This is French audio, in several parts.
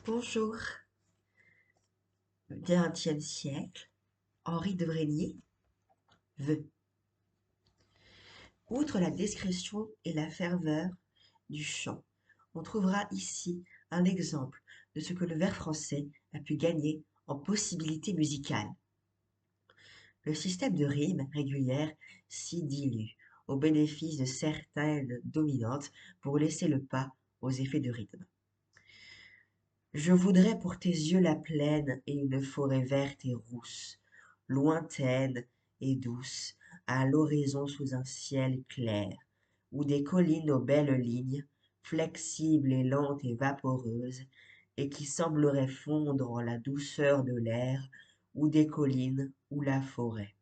Bonjour. XXe siècle, Henri de Vrégnier veut. Outre la discrétion et la ferveur du chant, on trouvera ici un exemple de ce que le vers français a pu gagner en possibilités musicales. Le système de rimes régulières s'y dilue au bénéfice de certaines dominantes pour laisser le pas aux effets de rythme. Je voudrais pour tes yeux la plaine et une forêt verte et rousse, lointaine et douce, à l'horizon sous un ciel clair, ou des collines aux belles lignes, flexibles et lentes et vaporeuses, et qui sembleraient fondre en la douceur de l'air, ou des collines ou la forêt.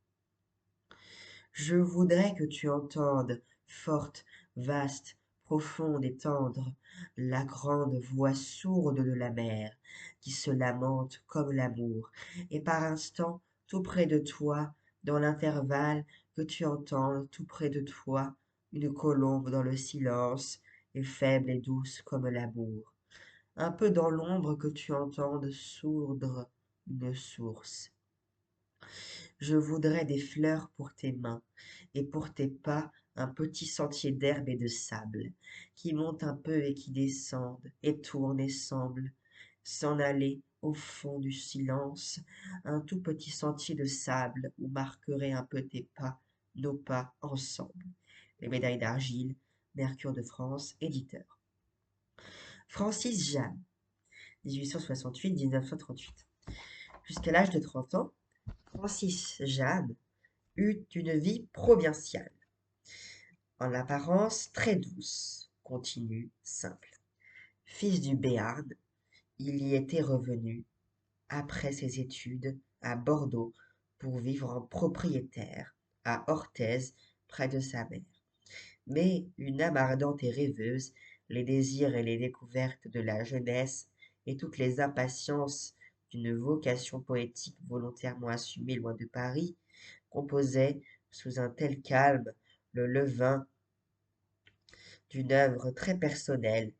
Je voudrais que tu entendes, forte, vaste, profonde et tendre, la grande voix sourde de la mer, qui se lamente comme l'amour, et par instants, tout près de toi, dans l'intervalle, que tu entendes tout près de toi, une colombe dans le silence, et faible et douce comme l'amour. Un peu dans l'ombre que tu entendes sourdre une source. Je voudrais des fleurs pour tes mains, et pour tes pas un petit sentier d'herbe et de sable, qui monte un peu et qui descende, et tourne et semble s'en aller au fond du silence, un tout petit sentier de sable où marqueraient un peu tes pas, nos pas ensemble. Les médailles d'argile, Mercure de France, éditeur. Francis Jeanne, 1868-1938. Jusqu'à l'âge de 30 ans, Francis Jeanne eut une vie provinciale, en apparence très douce, continue, simple. Fils du Béarn, il y était revenu, après ses études, à Bordeaux, pour vivre en propriétaire, à Orthez, près de sa mère. Mais une âme ardente et rêveuse, les désirs et les découvertes de la jeunesse, et toutes les impatiences d'une vocation poétique volontairement assumée loin de Paris, composaient, sous un tel calme, le levain d'une œuvre très personnelle.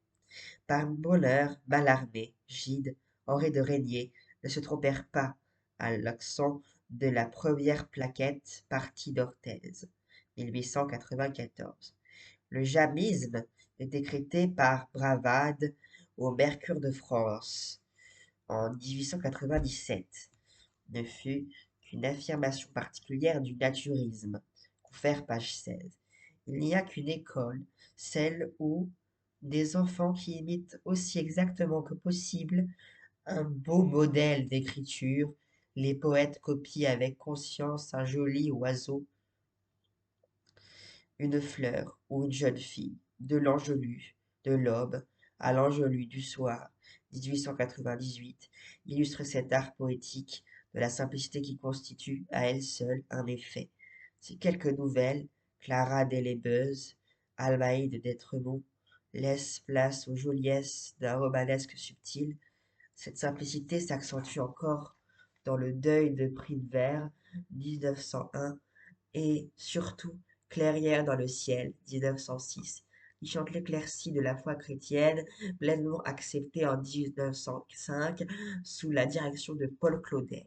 Par bonheur, Mallarmé, Gide, Henri de Régnier ne se trompèrent pas à l'accent de la première plaquette partie d'Orthez, 1894. Le jamisme est décrété par Bravade au Mercure de France en 1897. Ne fut qu'une affirmation particulière du naturisme. Confère page 16. Il n'y a qu'une école, celle où des enfants qui imitent aussi exactement que possible un beau modèle d'écriture, les poètes copient avec conscience un joli oiseau, une fleur ou une jeune fille, de l'Angelus, de l'aube à l'Angelus du soir, 1898, illustre cet art poétique de la simplicité qui constitue, à elle seule, un effet. Ces quelques nouvelles, Clara Delébeuze, Almaïde d'Étremont, laissent place aux joliesses d'un romanesque subtil. Cette simplicité s'accentue encore dans le deuil de Prinevert, 1901, et surtout Clairière dans le ciel, 1906, qui chante l'éclaircie de la foi chrétienne, pleinement acceptée en 1905 sous la direction de Paul Claudel.